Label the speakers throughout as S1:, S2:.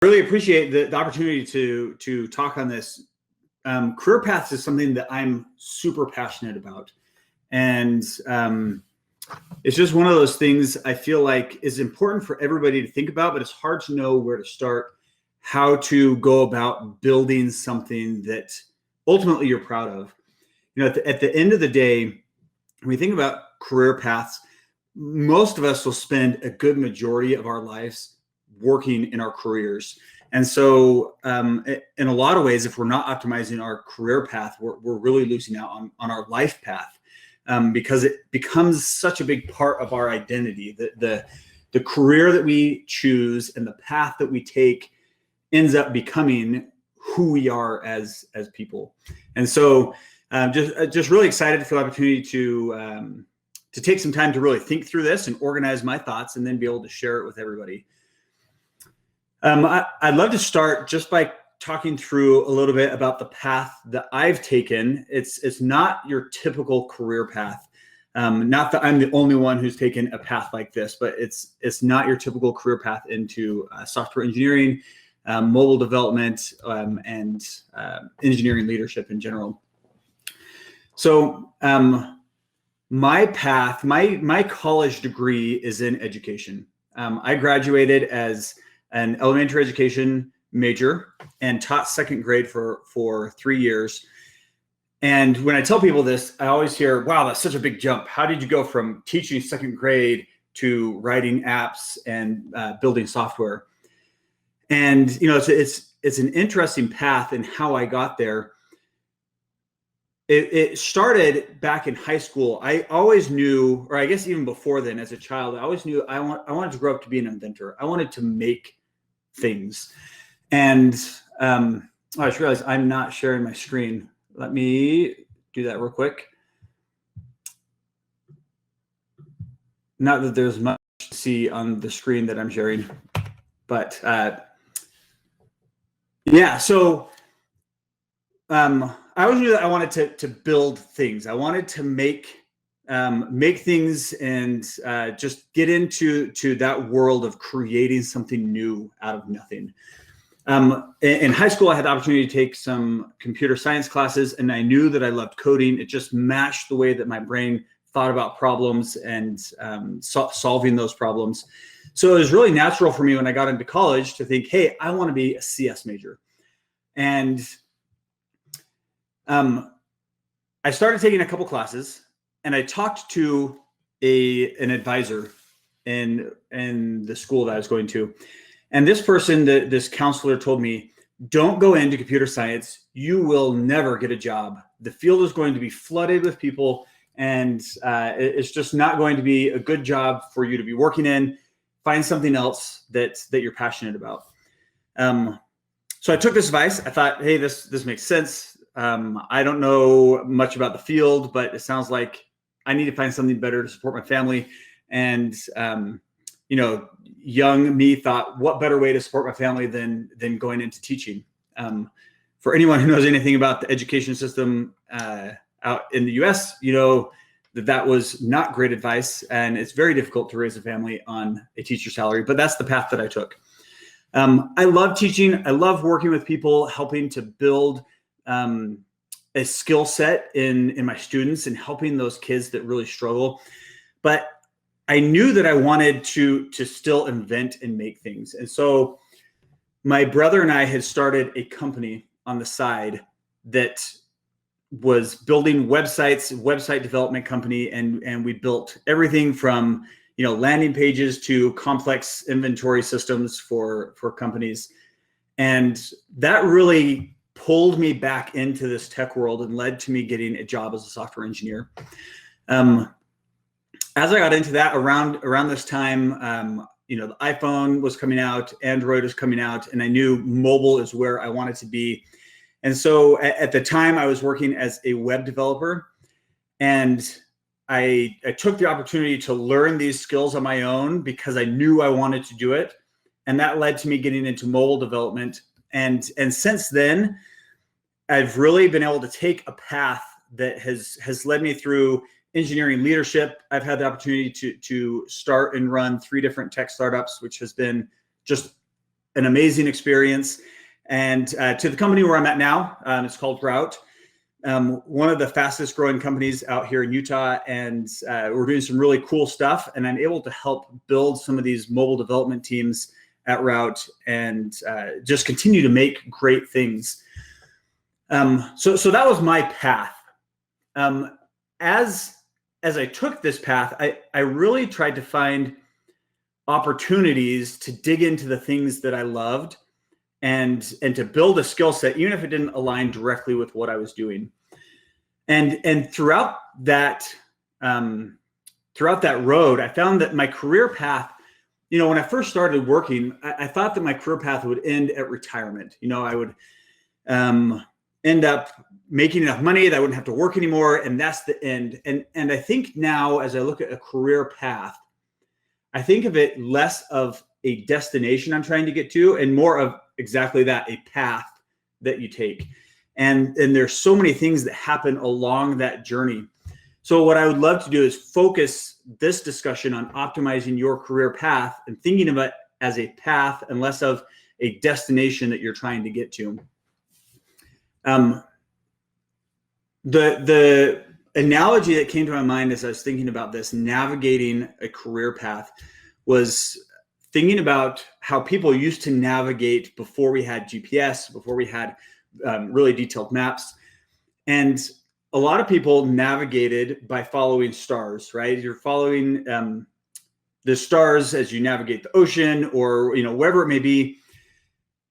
S1: Really appreciate the opportunity to talk on this. Career paths is something that I'm super passionate about, and it's just one of those things I feel like is important for everybody to think about, but it's hard to know where to start, how to go about building something that ultimately you're proud of. At the end of the day, when we think about career paths, most of us will spend a good majority of our lives working in our careers. And so in a lot of ways, if we're not optimizing our career path, we're really losing out on our life path, because it becomes such a big part of our identity. The career that we choose and the path that we take ends up becoming who we are as people. And so just really excited for the opportunity to take some time to really think through this and organize my thoughts and then be able to share it with everybody. I'd love to start just by talking through a little bit about the path that I've taken. It's not your typical career path. Not that I'm the only one who's taken a path like this, but it's not your typical career path into software engineering, mobile development, and engineering leadership in general. So my path, my college degree is in education. I graduated as an elementary education major and taught second grade for 3 years. And when I tell people this, I always hear, wow, that's such a big jump. How did you go from teaching second grade to writing apps and building software? And it's an interesting path in how I got there. It started back in high school. I always knew, or I guess even before then, as a child, I always knew I wanted to grow up to be an inventor. I wanted to make things. And I just realized I'm not sharing my screen. Let me do that real quick. Not that there's much to see on the screen that I'm sharing, but yeah. So I always knew that I wanted to build things. I wanted to make things and just get into that world of creating something new out of nothing. In high school, I had the opportunity to take some computer science classes, and I knew that I loved coding. It just matched the way that my brain thought about problems and solving those problems. So it was really natural for me when I got into college to think, hey, I want to be a CS major. And I started taking a couple classes, and I talked to an advisor in the school that I was going to. And this person, this counselor, told me, don't go into computer science. You will never get a job. The field is going to be flooded with people, and it's just not going to be a good job for you to be working in. Find something else that you're passionate about. So I took this advice. I thought, hey, this makes sense. I don't know much about the field, but it sounds like I need to find something better to support my family. And young me thought, what better way to support my family than going into teaching? For anyone who knows anything about the education system out in the US, that was not great advice, and it's very difficult to raise a family on a teacher salary, but that's the path that I took. I love teaching. I love working with people, helping to build a skill set in my students and helping those kids that really struggle. But I knew that I wanted to still invent and make things. And so my brother and I had started a company on the side that was building websites, website development company. And we built everything from, landing pages to complex inventory systems for companies. And that really pulled me back into this tech world and led to me getting a job as a software engineer. As I got into that around this time, the iPhone was coming out, Android was coming out, and I knew mobile is where I wanted to be. And so at the time I was working as a web developer, and I took the opportunity to learn these skills on my own because I knew I wanted to do it. And that led to me getting into mobile development. And since then, I've really been able to take a path that has led me through engineering leadership. I've had the opportunity to start and run 3 different tech startups, which has been just an amazing experience. And to the company where I'm at now, it's called Route. One of the fastest growing companies out here in Utah, and we're doing some really cool stuff. And I'm able to help build some of these mobile development teams at Route and just continue to make great things. So that was my path. As I took this path, I really tried to find opportunities to dig into the things that I loved and to build a skill set, even if it didn't align directly with what I was doing. And throughout that road, I found that my career path, when I first started working, I thought that my career path would end at retirement. I would end up making enough money that I wouldn't have to work anymore, and that's the end. And I think now, as I look at a career path, I think of it less of a destination I'm trying to get to and more of exactly that, a path that you take. And there's so many things that happen along that journey. So what I would love to do is focus this discussion on optimizing your career path and thinking of it as a path and less of a destination that you're trying to get to. The analogy that came to my mind as I was thinking about this, navigating a career path, was thinking about how people used to navigate before we had GPS, before we had really detailed maps. And a lot of people navigated by following stars, right? You're following the stars as you navigate the ocean or, wherever it may be.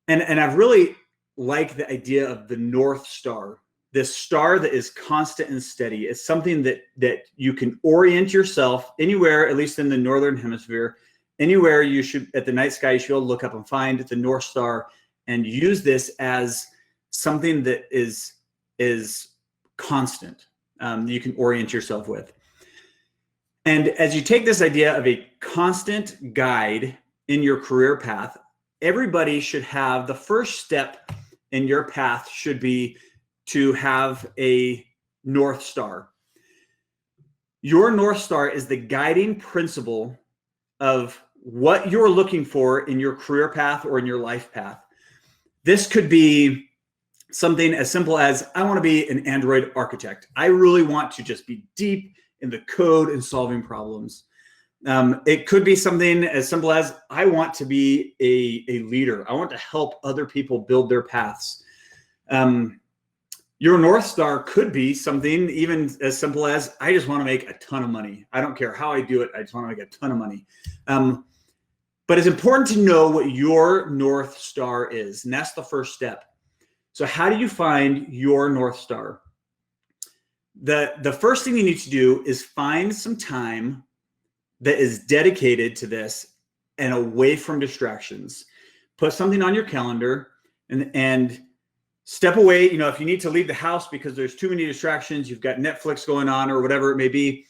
S1: And I've really liked the idea of the North Star, this star that is constant and steady. It's something that you can orient yourself anywhere, at least in the Northern Hemisphere, anywhere you should, at the night sky, you should be able to look up and find the North Star and use this as something that is constant, you can orient yourself with. And as you take this idea of a constant guide in your career path, everybody should have the first step in your path should be to have a North Star. Your North Star is the guiding principle of what you're looking for in your career path or in your life path. This could be something as simple as, I want to be an Android architect. I really want to just be deep in the code and solving problems. It could be something as simple as, I want to be a leader. I want to help other people build their paths. Your North Star could be something even as simple as, I just want to make a ton of money. I don't care how I do it. I just want to make a ton of money. But it's important to know what your North Star is. And that's the first step. So how do you find your North Star? The first thing you need to do is find some time that is dedicated to this and away from distractions. Put something on your calendar and step away. If you need to leave the house because there's too many distractions, you've got Netflix going on or whatever it may be,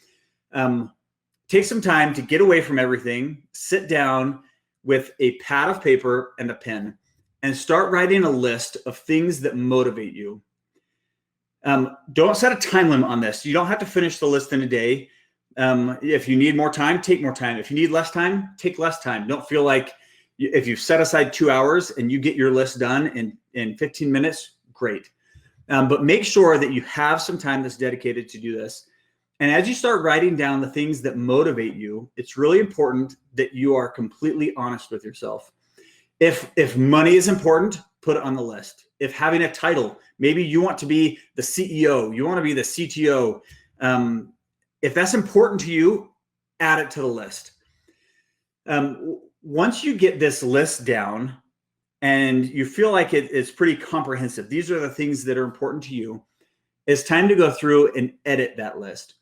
S1: take some time to get away from everything, sit down with a pad of paper and a pen, and start writing a list of things that motivate you. Don't set a time limit on this. You don't have to finish the list in a day. If you need more time, take more time. If you need less time, take less time. Don't feel like if you've set aside 2 hours and you get your list done in 15 minutes, great. But make sure that you have some time that's dedicated to do this. And as you start writing down the things that motivate you, it's really important that you are completely honest with yourself. If money is important, put it on the list. If having a title, maybe you want to be the CEO, you want to be the CTO. If that's important to you, add it to the list. Once you get this list down and you feel like it's pretty comprehensive, these are the things that are important to you, it's time to go through and edit that list.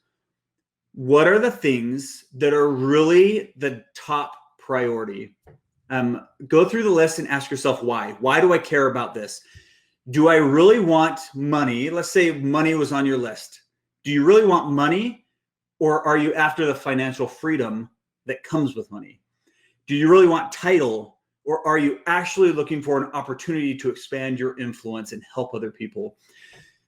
S1: What are the things that are really the top priority? Go through the list and ask yourself why. Why do I care about this? Do I really want money? Let's say money was on your list. Do you really want money, or are you after the financial freedom that comes with money? Do you really want title, or are you actually looking for an opportunity to expand your influence and help other people?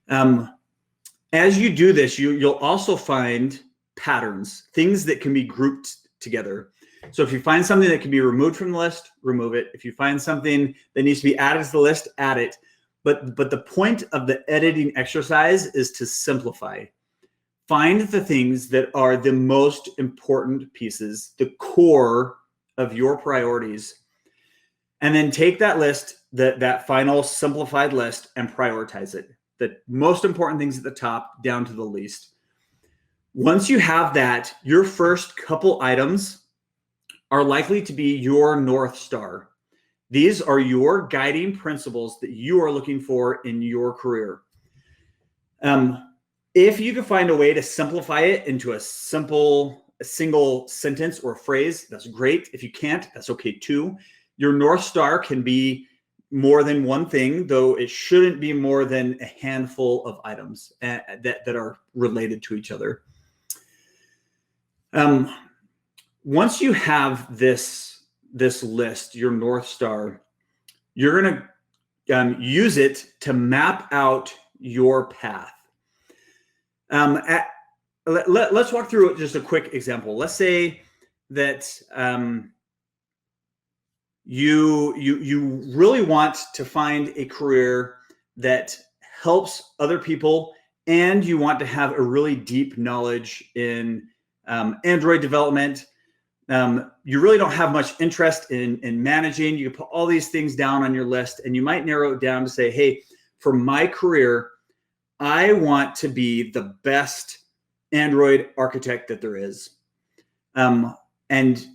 S1: As you do this, you'll also find patterns, things that can be grouped together. So if you find something that can be removed from the list, remove it. If you find something that needs to be added to the list, add it. But the point of the editing exercise is to simplify. Find the things that are the most important pieces, the core of your priorities, and then take that list, that final simplified list, and prioritize it. The most important things at the top down to the least. Once you have that, your first couple items are likely to be your North Star. These are your guiding principles that you are looking for in your career. If you can find a way to simplify it into a single sentence or phrase, that's great. If you can't, that's okay too. Your North Star can be more than one thing, though it shouldn't be more than a handful of items that are related to each other. Once you have this list, your North Star, you're going to use it to map out your path. Let's walk through just a quick example. Let's say that you really want to find a career that helps other people, and you want to have a really deep knowledge in Android development. You really don't have much interest in managing. You can put all these things down on your list, and you might narrow it down to say, hey, for my career, I want to be the best Android architect that there is. And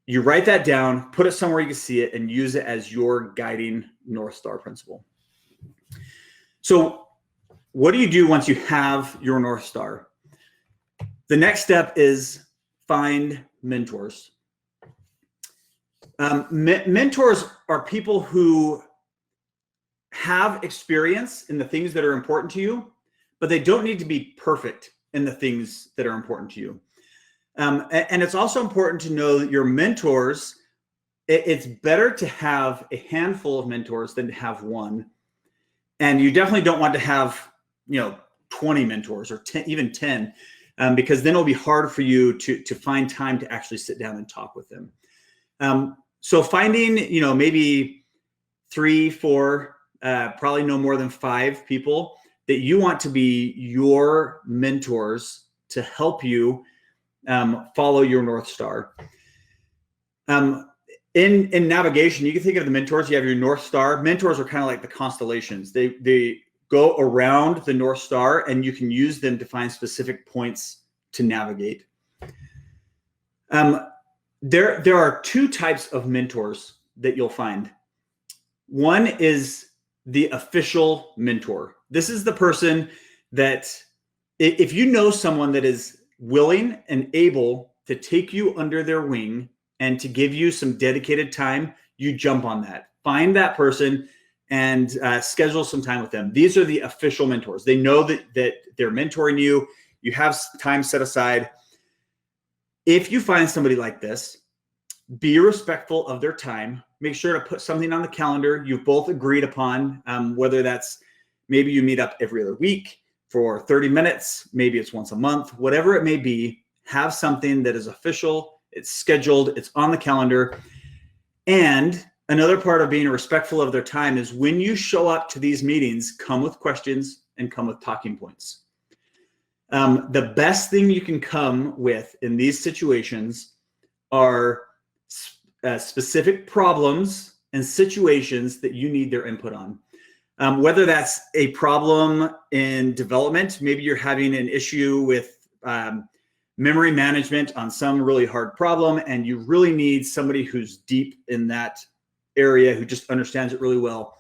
S1: you write that down, put it somewhere you can see it, and use it as your guiding North Star principle. So what do you do once you have your North Star? The next step is find mentors. Mentors are people who have experience in the things that are important to you, but they don't need to be perfect in the things that are important to you. And it's also important to know that your mentors, it's better to have a handful of mentors than to have one. And you definitely don't want to have, 20 mentors or 10, even 10, because then it'll be hard for you to find time to actually sit down and talk with them. So finding, maybe 3, 4, probably no more than 5 people that you want to be your mentors to help you follow your North Star. In navigation, you can think of the mentors. You have your North Star. Mentors are kind of like the constellations. They go around the North Star, and you can use them to find specific points to navigate. There are 2 types of mentors that you'll find. One is the official mentor. This is the person that, if you know someone that is willing and able to take you under their wing and to give you some dedicated time, you jump on that. Find that person and schedule some time with them. These are the official mentors. They know that they're mentoring you. You have time set aside. If you find somebody like this, be respectful of their time. Make sure to put something on the calendar you've both agreed upon, whether that's maybe you meet up every other week for 30 minutes, maybe it's once a month, whatever it may be. Have something that is official, it's scheduled, it's on the calendar. And another part of being respectful of their time is when you show up to these meetings, come with questions and come with talking points. The best thing you can come with in these situations are specific problems and situations that you need their input on. Whether that's a problem in development, maybe you're having an issue with memory management on some really hard problem, and you really need somebody who's deep in that area, who just understands it really well,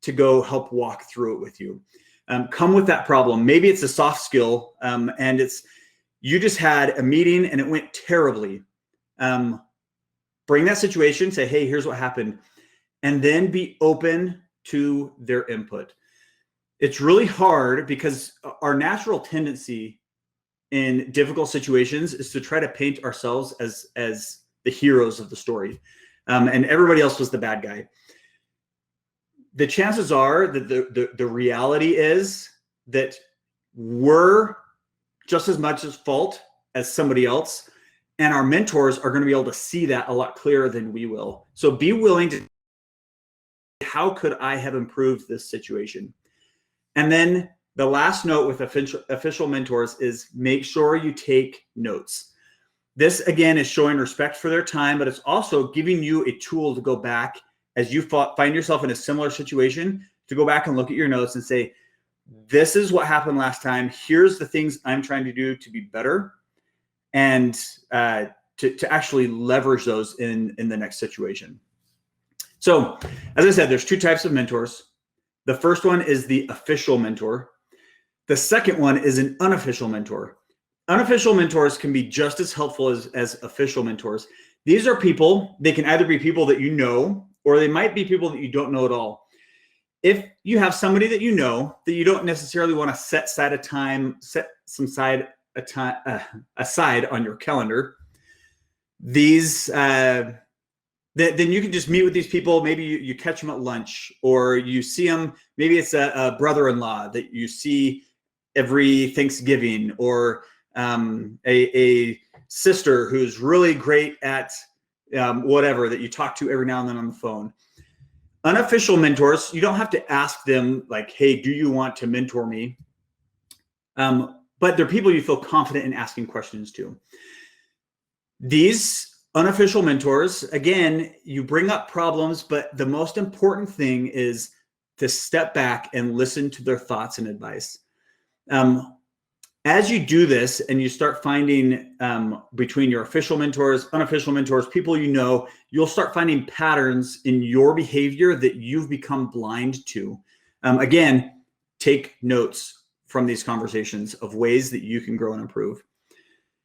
S1: to go help walk through it with you. Come with that problem. Maybe it's a soft skill, and you just had a meeting and it went terribly. Bring that situation, say, hey, here's what happened, and then be open to their input. It's really hard because our natural tendency in difficult situations is to try to paint ourselves as the heroes of the story, and everybody else was the bad guy. The chances are that the reality is that we're just as much at fault as somebody else, And our mentors are going to be able to see that a lot clearer than we will. So be willing to, how could I have improved this situation? And then the last note with official mentors is make sure you take notes. This, again, is showing respect for their time, but it's also giving you a tool to go back as you find yourself in a similar situation, to go back and look at your notes and say, this is what happened last time. Here's the things I'm trying to do to be better, and to actually leverage those in the next situation. So, as I said, there's two types of mentors. The first one is the official mentor. The second one is an unofficial mentor. Unofficial mentors can be just as helpful as official mentors. These are people, they can either be people that you know, or they might be people that you don't know at all. If you have somebody that you know that you don't necessarily want to set some aside on your calendar, these then you can just meet with these people. Maybe you catch them at lunch, or you see them. Maybe it's a brother-in-law that you see every Thanksgiving, or a sister who's really great at whatever that you talk to every now and then on the phone. Unofficial mentors, you don't have to ask them like, hey, do you want to mentor me? But they're people you feel confident in asking questions to. These unofficial mentors, again, you bring up problems, but the most important thing is to step back and listen to their thoughts and advice. As you do this and you start finding between your official mentors, unofficial mentors, people you know, you'll start finding patterns in your behavior that you've become blind to. Again, take notes from these conversations of ways that you can grow and improve.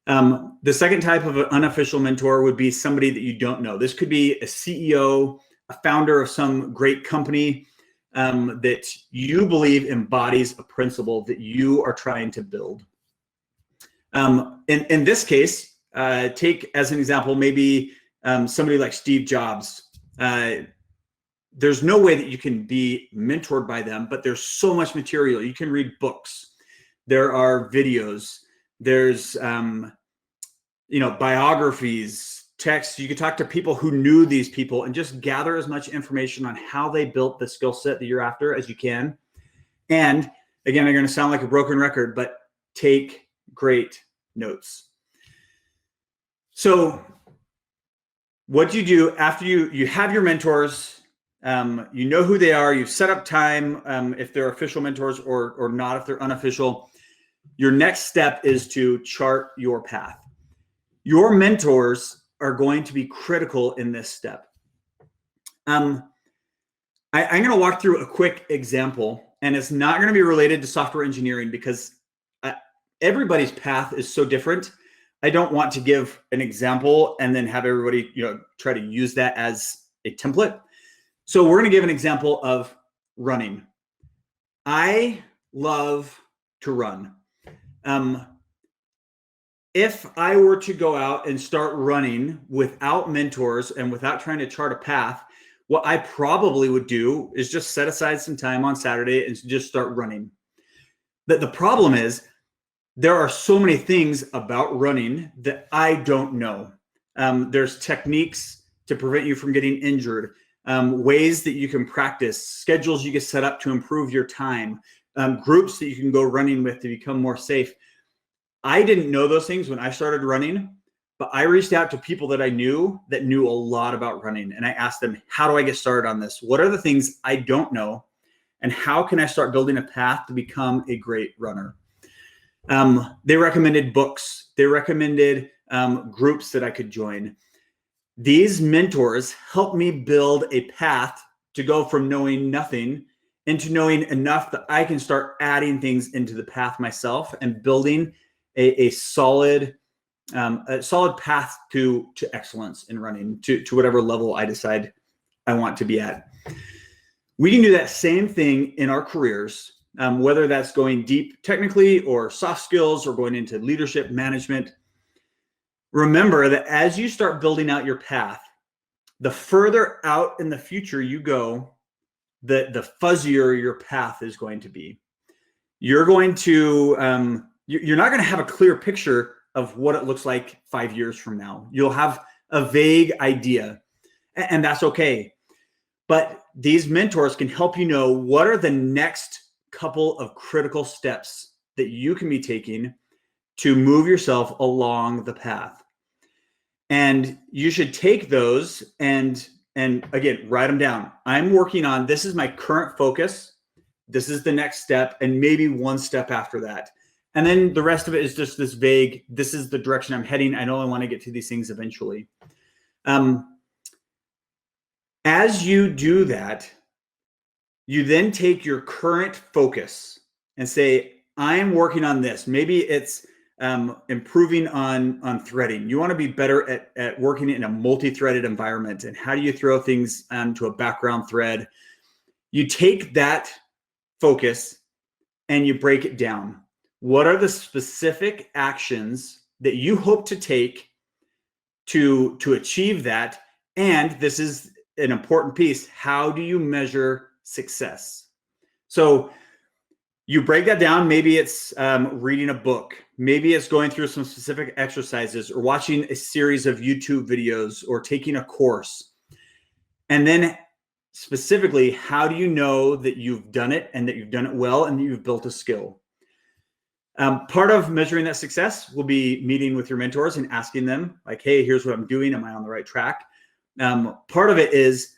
S1: The second type of an unofficial mentor would be somebody that you don't know. This could be a CEO, a founder of some great company that you believe embodies a principle that you are trying to build. In this case, take as an example, maybe somebody like Steve Jobs. There's no way that you can be mentored by them, but there's so much material. You can read books. There are videos. There's biographies, texts. You could talk to people who knew these people and just gather as much information on how they built the skill set that you're after as you can. And again, I'm going to sound like a broken record, but take great notes. So what you do after you have your mentors, you know who they are, you've set up time, if they're official mentors or not, if they're unofficial, your next step is to chart your path. Your mentors are going to be critical in this step. I'm going to walk through a quick example, and it's not going to be related to software engineering because everybody's path is so different. I don't want to give an example and then have everybody, try to use that as a template. So we're going to give an example of running. I love to run. If I were to go out and start running without mentors and without trying to chart a path, what I probably would do is just set aside some time on Saturday and just start running. The problem is there are so many things about running that I don't know. There's techniques to prevent you from getting injured, ways that you can practice, schedules you can set up to improve your time, groups that you can go running with to become more safe. I didn't know those things when I started running, but I reached out to people that I knew that knew a lot about running. And I asked them, how do I get started on this? What are the things I don't know? And how can I start building a path to become a great runner? They recommended books. They recommended groups that I could join. These mentors helped me build a path to go from knowing nothing into knowing enough that I can start adding things into the path myself and building a solid path to excellence in running, to whatever level I decide I want to be at. We can do that same thing in our careers, whether that's going deep technically or soft skills or going into leadership management. Remember that as you start building out your path, the further out in the future you go, the fuzzier your path is going to be. You're going to you're not going to have a clear picture of what it looks like 5 years from now. You'll have a vague idea, and that's okay. But these mentors can help you know what are the next couple of critical steps that you can be taking to move yourself along the path. And you should take those and again, write them down. I'm working on, this is my current focus. This is the next step, and maybe one step after that. And then the rest of it is just this vague, this is the direction I'm heading. I know I want to get to these things eventually. As you do that, you then take your current focus and say, I'm working on this. Maybe it's improving on threading. You want to be better at working in a multi-threaded environment. And how do you throw things onto a background thread? You take that focus and you break it down. What are the specific actions that you hope to take to achieve that? And this is an important piece. How do you measure success? So you break that down. Maybe it's reading a book. Maybe it's going through some specific exercises or watching a series of YouTube videos or taking a course. And then specifically, how do you know that you've done it and that you've done it well and that you've built a skill? Part of measuring that success will be meeting with your mentors and asking them like, hey, here's what I'm doing. Am I on the right track? Part of it is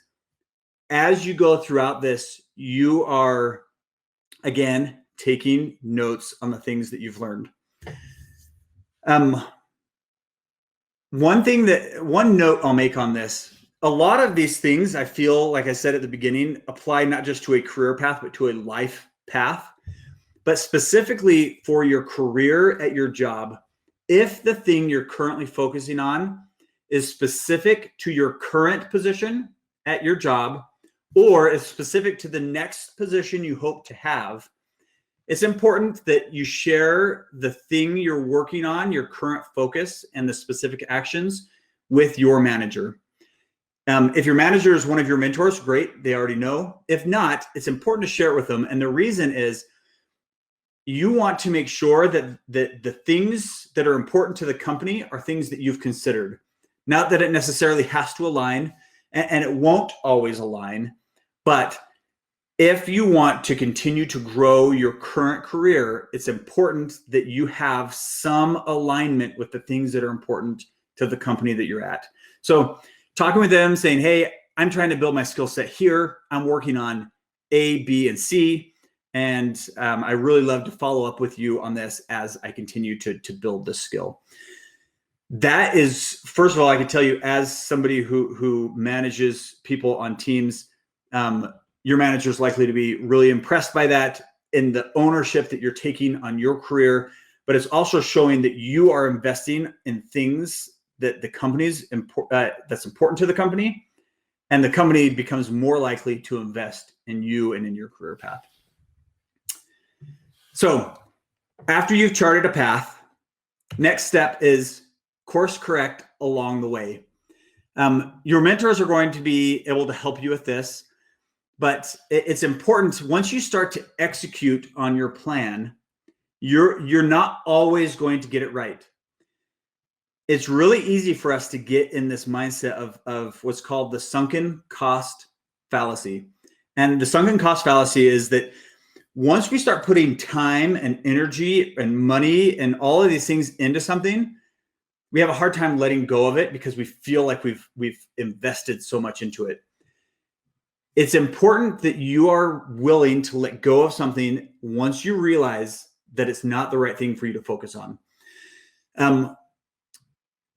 S1: as you go throughout this, you are, again, taking notes on the things that you've learned. One note I'll make on this, a lot of these things, I feel, like I said at the beginning, apply not just to a career path, but to a life path. But specifically for your career at your job, if the thing you're currently focusing on is specific to your current position at your job, or is specific to the next position you hope to have, it's important that you share the thing you're working on, your current focus, and the specific actions with your manager. If your manager is one of your mentors, great, they already know. If not, it's important to share it with them. And the reason is you want to make sure that the things that are important to the company are things that you've considered. Not that it necessarily has to align, and it won't always align, but if you want to continue to grow your current career, it's important that you have some alignment with the things that are important to the company that you're at. So talking with them, saying, hey, I'm trying to build my skill set here. I'm working on A, B, and C. And I really love to follow up with you on this as I continue to build this skill. That is, first of all, I can tell you as somebody who manages people on teams, your manager is likely to be really impressed by that in the ownership that you're taking on your career, but it's also showing that you are investing in things that the company's that's important to the company, and the company becomes more likely to invest in you and in your career path. So after you've charted a path, next step is course correct along the way. Your mentors are going to be able to help you with this, but it's important once you start to execute on your plan, you're not always going to get it right. It's really easy for us to get in this mindset of what's called the sunken cost fallacy. And the sunken cost fallacy is that once we start putting time and energy and money and all of these things into something, we have a hard time letting go of it because we feel like we've invested so much into it. It's important that you are willing to let go of something once you realize that it's not the right thing for you to focus on.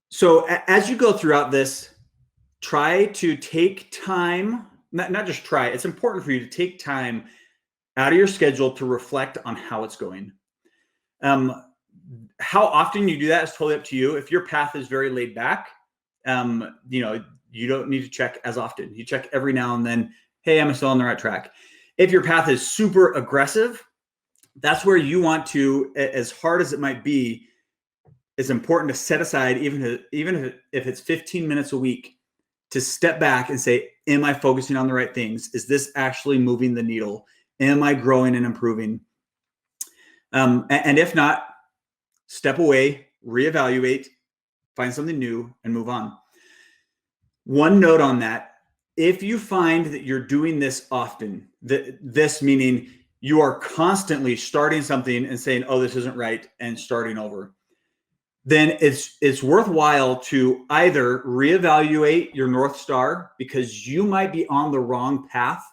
S1: So as you go throughout this, try to take time, not just try, it's important for you to take time out of your schedule to reflect on how it's going. How often you do that is totally up to you. If your path is very laid back, you don't need to check as often. You check every now and then, hey, am I still on the right track? If your path is super aggressive, that's where you want to, as hard as it might be, it's important to set aside, even if it's 15 minutes a week, to step back and say, am I focusing on the right things? Is this actually moving the needle? Am I growing and improving? And if not, step away, reevaluate, find something new, and move on. One note on that: if you find that you're doing this often, this meaning you are constantly starting something and saying, oh, this isn't right, and starting over, then it's worthwhile to either reevaluate your North Star, because you might be on the wrong path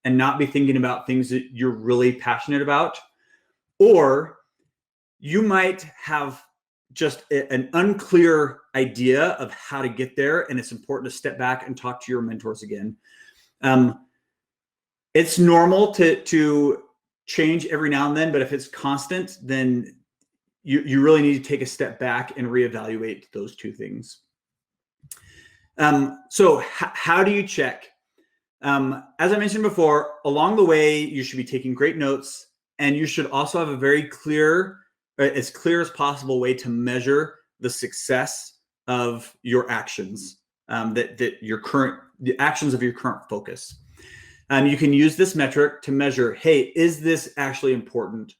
S1: and not be thinking about things that you're really passionate about, or you might have just an unclear idea of how to get there, and it's important to step back and talk to your mentors again. It's normal to change every now and then, but if it's constant, then you really need to take a step back and reevaluate those two things. So how do you check? As I mentioned before, along the way, you should be taking great notes, and you should also have a very clear, as clear as possible way to measure the success of your actions, the actions of your current focus. You can use this metric to measure, hey, is this actually important?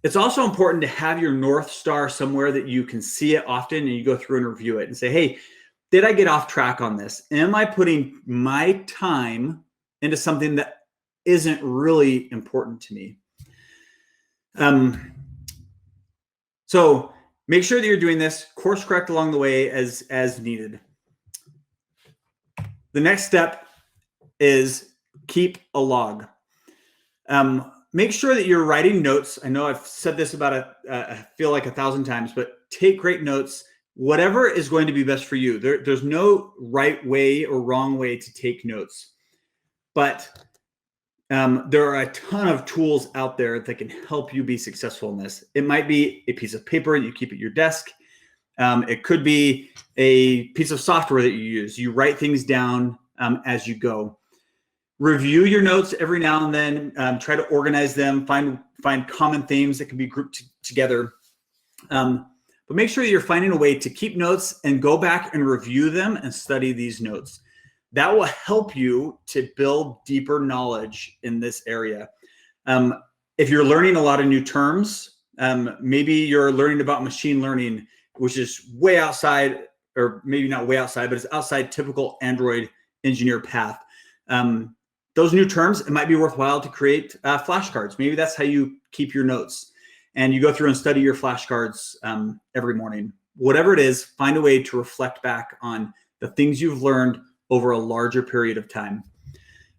S1: It's also important to have your North Star somewhere that you can see it often, and you go through and review it and say, hey, did I get off track on this? Am I putting my time into something that isn't really important to me? So make sure that you're doing this, course correct along the way as needed. The next step is keep a log. Make sure that you're writing notes. I know I've said this about I feel like 1,000 times, but take great notes. Whatever is going to be best for you. There's no right way or wrong way to take notes, but there are a ton of tools out there that can help you be successful in this. It might be a piece of paper that you keep at your desk. It could be a piece of software that you use. You write things down as you go. Review your notes every now and then. Try to organize them. Find common themes that can be grouped together. But make sure you're finding a way to keep notes and go back and review them and study these notes. That will help you to build deeper knowledge in this area. If you're learning a lot of new terms, maybe you're learning about machine learning, which is way outside, or maybe not way outside, but it's outside typical Android engineer path. Those new terms, it might be worthwhile to create flashcards. Maybe that's how you keep your notes, and you go through and study your flashcards every morning. Whatever it is, find a way to reflect back on the things you've learned over a larger period of time.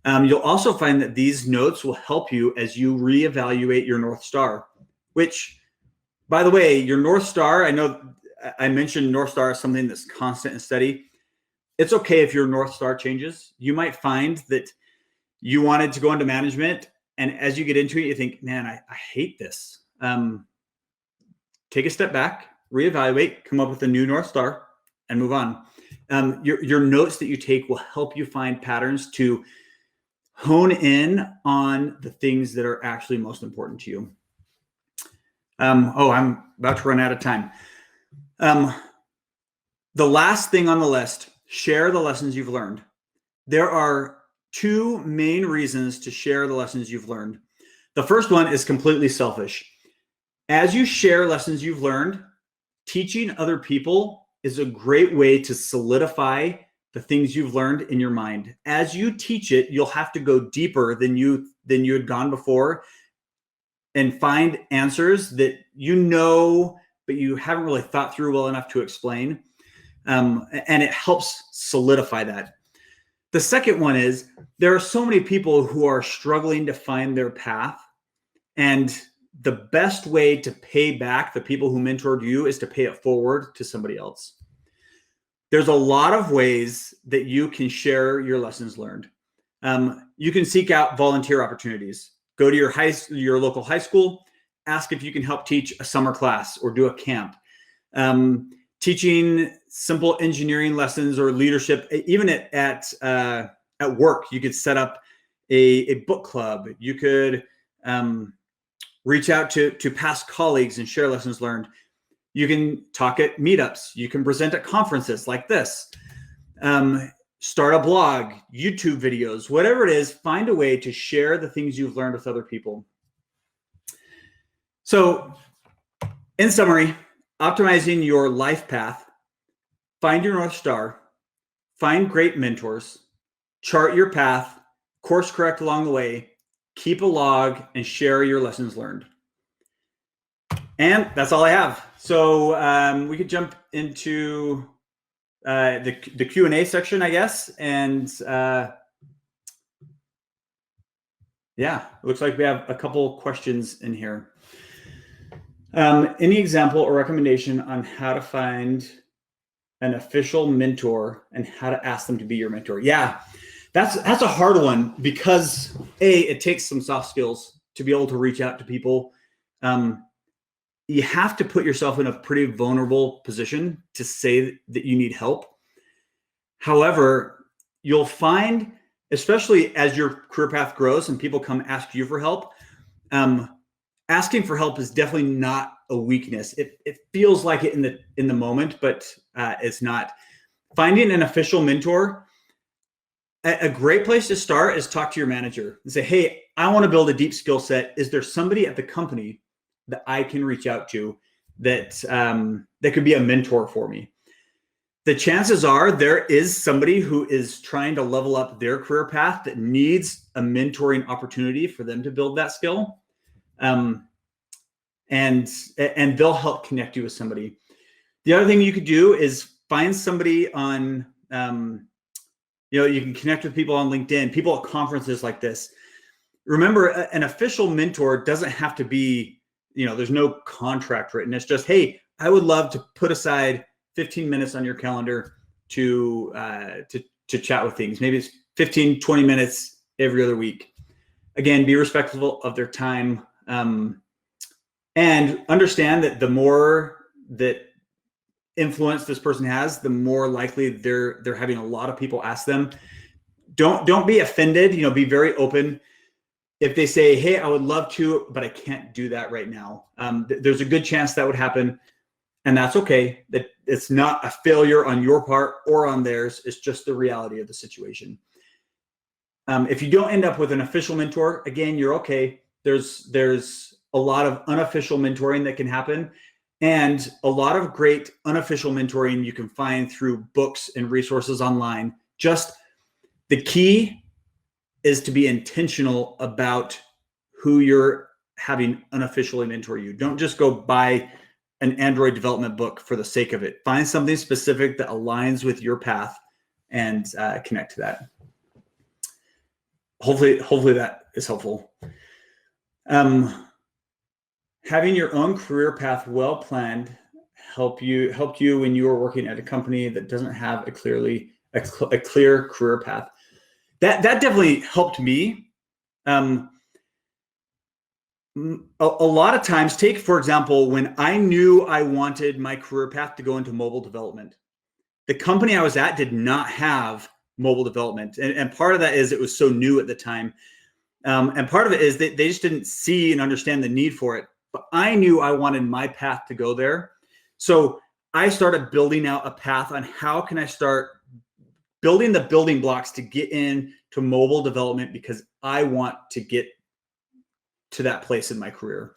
S1: You'll also find that these notes will help you as you reevaluate your North Star, which, by the way, your North Star, I know I mentioned North Star as something that's constant and steady. It's okay if your North Star changes. You might find that you wanted to go into management, and as you get into it, you think, man, I hate this. Take a step back, reevaluate, come up with a new North Star, and move on. Your notes that you take will help you find patterns to hone in on the things that are actually most important to you. I'm about to run out of time. The last thing on the list, share the lessons you've learned. There are two main reasons to share the lessons you've learned. The first one is completely selfish. As you share lessons you've learned, teaching other people is a great way to solidify the things you've learned in your mind. As you teach it, you'll have to go deeper than you had gone before and find answers that you know, but you haven't really thought through well enough to explain. And it helps solidify that. The second one is there are so many people who are struggling to find their path, and the best way to pay back the people who mentored you is to pay it forward to somebody else. There's a lot of ways that you can share your lessons learned. You can seek out volunteer opportunities. Go to your local high school, ask if you can help teach a summer class or do a camp. Teaching simple engineering lessons or leadership, even at work, you could set up a book club. You could reach out to past colleagues and share lessons learned. You can talk at meetups. You can present at conferences like this. Start a blog, YouTube videos, whatever it is, find a way to share the things you've learned with other people. So In summary, optimizing your life path, find your North Star, find great mentors, chart your path, course correct along the way, keep a log, and share your lessons learned. And that's all I have. So we could jump into the Q&A section, I guess. And yeah, it looks like we have a couple questions in here. Any example or recommendation on how to find an official mentor and how to ask them to be your mentor? Yeah, that's a hard one because it takes some soft skills to be able to reach out to people. You have to put yourself in a pretty vulnerable position to say that you need help. However, you'll find, especially as your career path grows and people come ask you for help, asking for help is definitely not a weakness. It feels like it in the moment, but it's not. Finding an official mentor, a great place to start is talk to your manager and say, hey, I want to build a deep skill set. Is there somebody at the company that I can reach out to that could be a mentor for me? The chances are there is somebody who is trying to level up their career path that needs a mentoring opportunity for them to build that skill. And they'll help connect you with somebody. The other thing you could do is find somebody on, you can connect with people on LinkedIn, people at conferences like this. Remember, an official mentor doesn't have to be, there's no contract written. It's just, hey, I would love to put aside 15 minutes on your calendar to chat with things. Maybe it's 15, 20 minutes every other week. Again, be respectful of their time. And understand that the more that influence this person has, the more likely they're having a lot of people ask them. Don't be offended. Be very open. If they say, "Hey, I would love to, but I can't do that right now," there's a good chance that would happen, and that's okay. That it's not a failure on your part or on theirs. It's just the reality of the situation. If you don't end up with an official mentor, again, you're okay. There's a lot of unofficial mentoring that can happen, and a lot of great unofficial mentoring you can find through books and resources online. Just the key is to be intentional about who you're having unofficially mentor you. Don't just go buy an Android development book for the sake of it. Find something specific that aligns with your path and connect to that. Hopefully that is helpful. Having your own career path well planned helped you when you were working at a company that doesn't have a clear career path. That definitely helped me. A lot of times, take for example, when I knew I wanted my career path to go into mobile development, the company I was at did not have mobile development, and part of that is it was so new at the time, and part of it is that they just didn't see and understand the need for it. But I knew I wanted my path to go there, so I started building out a path on how can I start building the building blocks to get into mobile development, because I want to get to that place in my career.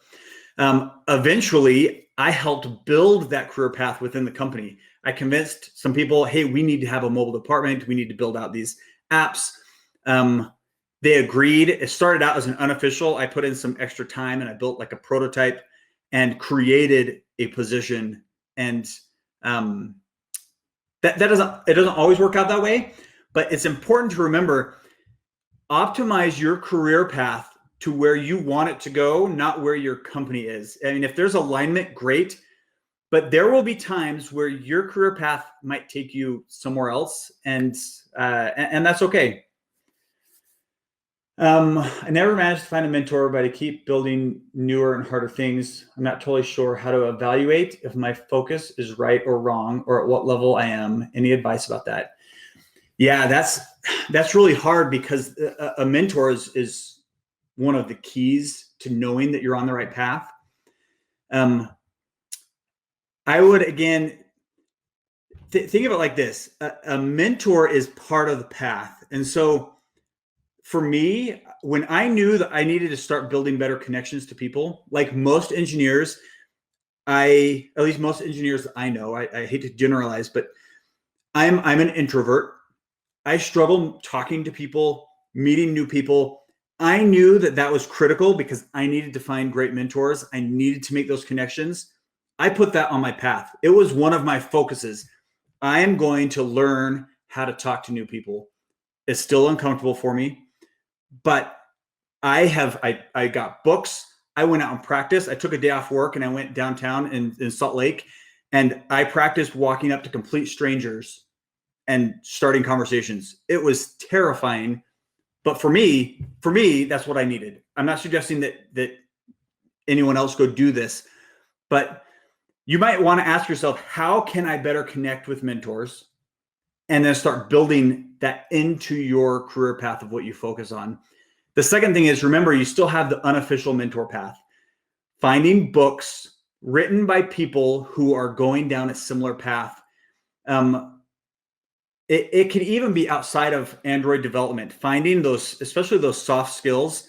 S1: Eventually, I helped build that career path within the company. I convinced some people, hey, we need to have a mobile department. We need to build out these apps. They agreed. It started out as an unofficial. I put in some extra time and I built like a prototype and created a position. And it doesn't always work out that way, but it's important to remember, optimize your career path to where you want it to go, not where your company is. I mean, if there's alignment, great, but there will be times where your career path might take you somewhere else, and that's okay. I never managed to find a mentor, but I keep building newer and harder things. I'm not totally sure how to evaluate if my focus is right or wrong, or at what level I am. Any advice about that? Yeah, that's really hard, because a mentor is one of the keys to knowing that you're on the right path. I would, again, think of it like this. A mentor is part of the path. And so for me, when I knew that I needed to start building better connections to people, like most engineers, at least most engineers that I know, I hate to generalize, but I'm an introvert. I struggle talking to people, meeting new people. I knew that that was critical because I needed to find great mentors. I needed to make those connections. I put that on my path. It was one of my focuses. I am going to learn how to talk to new people. It's still uncomfortable for me, but I got books. I went out and practiced. I took a day off work and I went downtown in Salt Lake, and I practiced walking up to complete strangers and starting conversations. It was terrifying, but for me, that's what I needed. I'm not suggesting that anyone else go do this, but you might want to ask yourself, how can I better connect with mentors? And then start building that into your career path of what you focus on. The second thing is, remember, you still have the unofficial mentor path. Finding books written by people who are going down a similar path. It could even be outside of Android development. Finding those, especially those soft skills,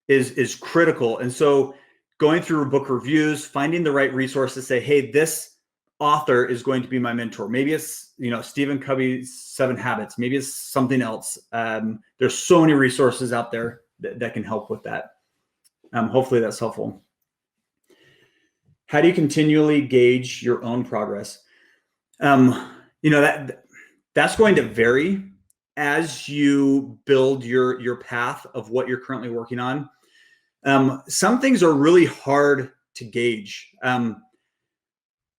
S1: is critical. And so going through book reviews, finding the right resource to say, hey, this author is going to be my mentor. Maybe it's, Stephen Covey's 7 Habits. Maybe it's something else. There's so many resources out there that can help with that. Hopefully that's helpful. How do you continually gauge your own progress? That's going to vary as you build your path of what you're currently working on. Some things are really hard to gauge.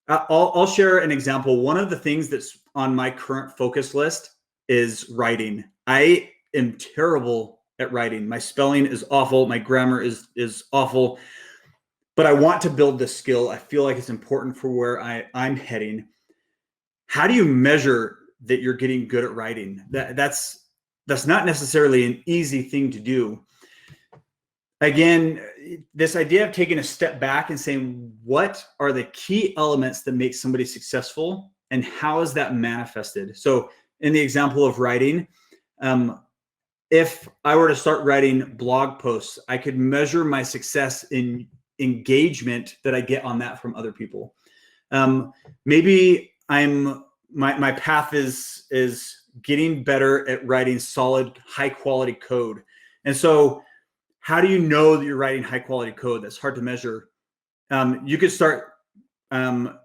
S1: I'll share an example. One of the things that's on my current focus list is writing. I am terrible at writing. My spelling is awful. My grammar is awful. But I want to build this skill. I feel like it's important for where I'm heading. How do you measure that you're getting good at writing? That's not necessarily an easy thing to do. Again, this idea of taking a step back and saying, what are the key elements that make somebody successful and how is that manifested? So in the example of writing, if I were to start writing blog posts, I could measure my success in engagement that I get on that from other people. Maybe my path is getting better at writing solid, high quality code. And so how do you know that you're writing high quality code? That's hard to measure. You could start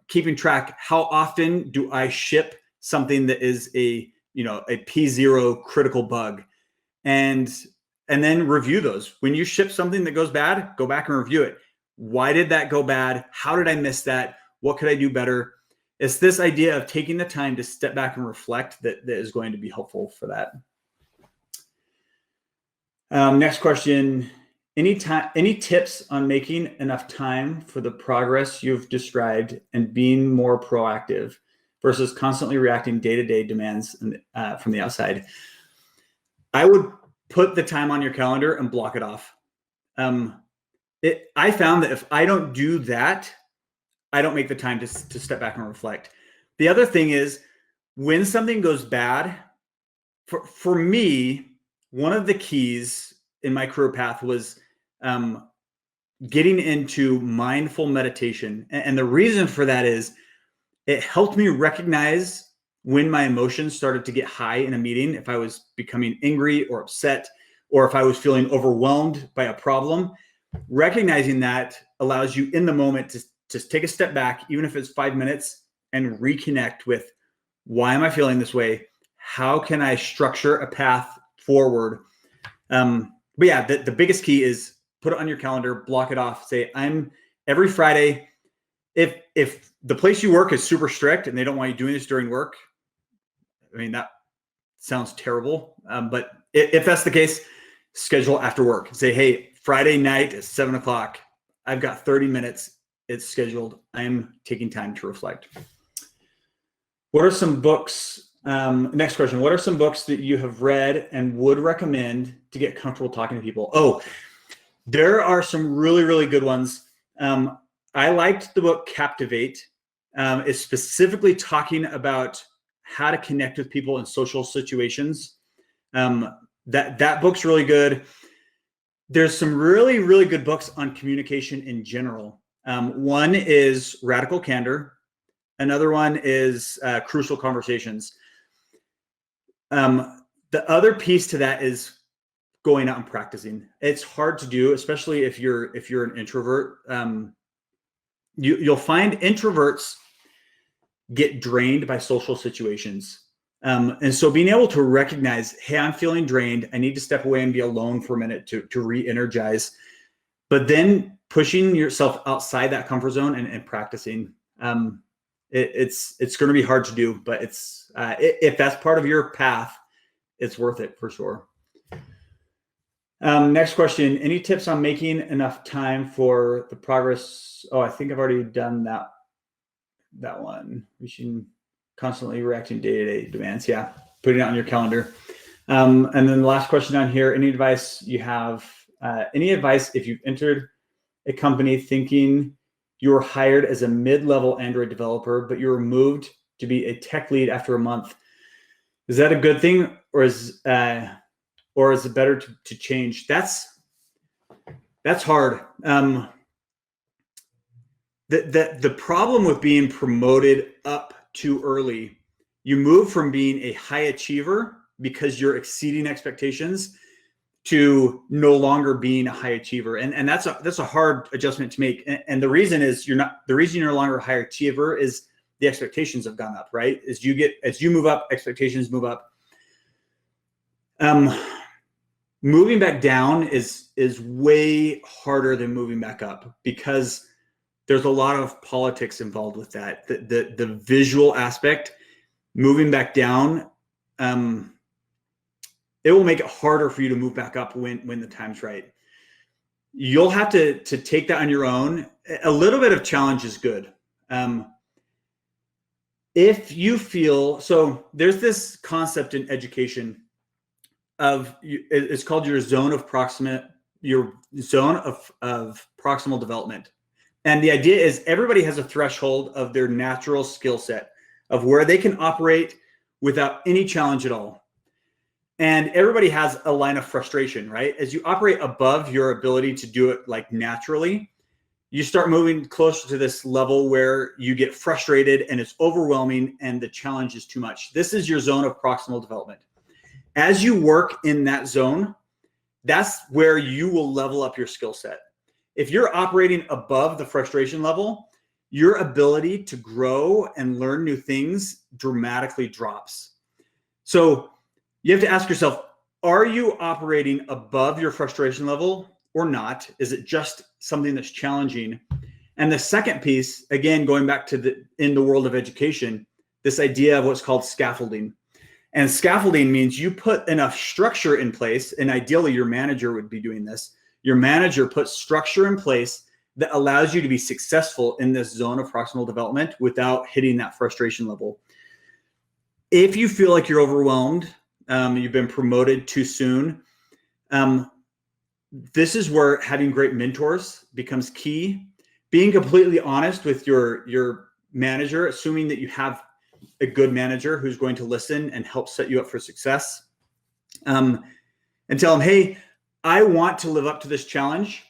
S1: keeping track. How often do I ship something that is a P0 critical bug? And then review those. When you ship something that goes bad, go back and review it. Why did that go bad? How did I miss that? What could I do better? It's this idea of taking the time to step back and reflect that is going to be helpful for that. Next question. Any tips on making enough time for the progress you've described and being more proactive versus constantly reacting day-to-day demands from the outside? I would put the time on your calendar and block it off. I found that if I don't do that, I don't make the time to step back and reflect. The other thing is, when something goes bad, for me, one of the keys in my career path was getting into mindful meditation. And the reason for that is it helped me recognize when my emotions started to get high in a meeting, if I was becoming angry or upset, or if I was feeling overwhelmed by a problem. Recognizing that allows you in the moment to just take a step back, even if it's 5 minutes, and reconnect with, why am I feeling this way? How can I structure a path forward? But yeah, the biggest key is put it on your calendar, block it off, say, I'm every Friday. If the place you work is super strict and they don't want you doing this during work, I mean, that sounds terrible. But if that's the case, schedule after work. Say, hey, Friday night at 7:00, I've got 30 minutes. It's scheduled. I'm taking time to reflect. What are some books? Next question. What are some books that you have read and would recommend to get comfortable talking to people? Oh, there are some really, really good ones. I liked the book Captivate. It's specifically talking about how to connect with people in social situations. That book's really good. There's some really, really good books on communication in general. One is radical candor. Another one is crucial conversations. The other piece to that is going out and practicing. It's hard to do, especially if you're an introvert. You'll find introverts get drained by social situations. And so being able to recognize, hey, I'm feeling drained. I need to step away and be alone for a minute to re-energize. But then pushing yourself outside that comfort zone and practicing. It's going to be hard to do, but if that's part of your path, it's worth it for sure. Next question. Any tips on making enough time for the progress? Oh, I think I've already done that one. Reaching constantly reacting day-to-day demands. Yeah, putting it on your calendar. And then the last question on here, any advice you have, any advice if you've entered a company thinking you were hired as a mid-level Android developer, but you were moved to be a tech lead after a month? Is that a good thing, or is it better to change? That's hard. The problem with being promoted up too early, you move from being a high achiever because you're exceeding expectations to no longer being a high achiever. And that's a hard adjustment to make. And the reason is you're no longer a high achiever is the expectations have gone up, right? As you move up, expectations move up. Moving back down is way harder than moving back up because there's a lot of politics involved with that. The visual aspect, moving back down, it will make it harder for you to move back up when the time's right. You'll have to take that on your own. A little bit of challenge is good. If you feel, so there's this concept in education it's called your zone of proximal development. And the idea is everybody has a threshold of their natural skill set of where they can operate without any challenge at all. And everybody has a line of frustration, right? As you operate above your ability to do it like naturally, you start moving closer to this level where you get frustrated and it's overwhelming and the challenge is too much. This is your zone of proximal development. As you work in that zone, that's where you will level up your skill set. If you're operating above the frustration level, your ability to grow and learn new things dramatically drops. So you have to ask yourself, are you operating above your frustration level or not? Is it just something that's challenging? And the second piece, again, going back to in the world of education, this idea of what's called scaffolding. And scaffolding means you put enough structure in place, and ideally your manager would be doing this. Your manager puts structure in place that allows you to be successful in this zone of proximal development without hitting that frustration level. If you feel like you're overwhelmed, you've been promoted too soon, this is where having great mentors becomes key. Being completely honest with your manager, assuming that you have a good manager who's going to listen and help set you up for success, and tell them, hey, I want to live up to this challenge,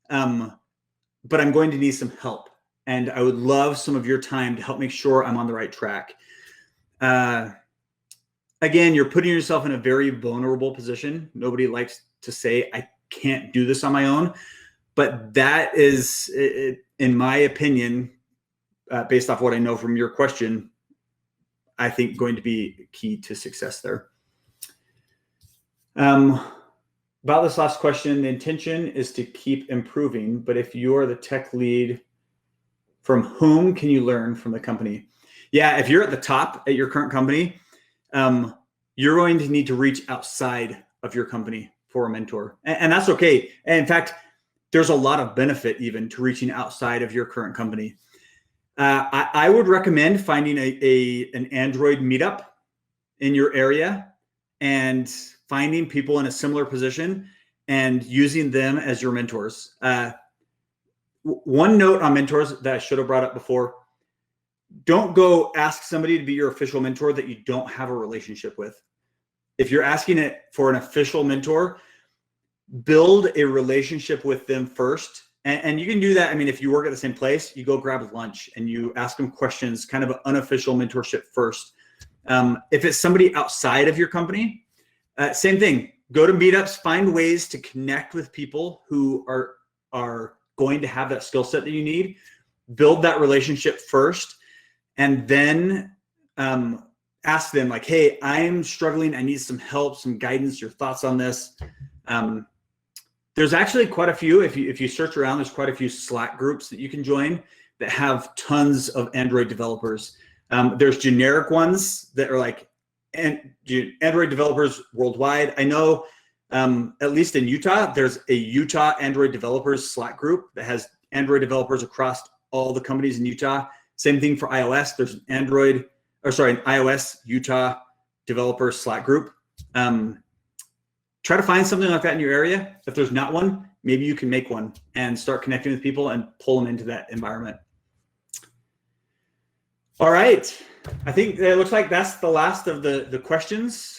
S1: but I'm going to need some help. And I would love some of your time to help make sure I'm on the right track. Again, you're putting yourself in a very vulnerable position. Nobody likes to say, I can't do this on my own. But that is, in my opinion, based off what I know from your question, I think going to be key to success there. About this last question, the intention is to keep improving, but if you are the tech lead, from whom can you learn from the company? Yeah, if you're at the top at your current company, you're going to need to reach outside of your company for a mentor. And that's okay. And in fact, there's a lot of benefit even to reaching outside of your current company. I would recommend finding an Android meetup in your area and finding people in a similar position and using them as your mentors. One note on mentors that I should have brought up before: don't go ask somebody to be your official mentor that you don't have a relationship with. If you're asking it for an official mentor, build a relationship with them first And you can do that. I mean, if you work at the same place, you go grab lunch and you ask them questions, kind of an unofficial mentorship first. If it's somebody outside of your company, same thing. Go to meetups, find ways to connect with people who are going to have that skill set that you need. Build that relationship first, and then ask them like, hey, I'm struggling. I need some help, some guidance, your thoughts on this. There's actually quite a few, if you search around, there's quite a few Slack groups that you can join that have tons of Android developers. There's generic ones that are like Android developers worldwide. I know at least in Utah, there's a Utah Android developers Slack group that has Android developers across all the companies in Utah. Same thing for iOS. There's an iOS Utah developer Slack group. Try to find something like that in your area. If there's not one, maybe you can make one and start connecting with people and pull them into that environment. All right. I think it looks like that's the last of the questions.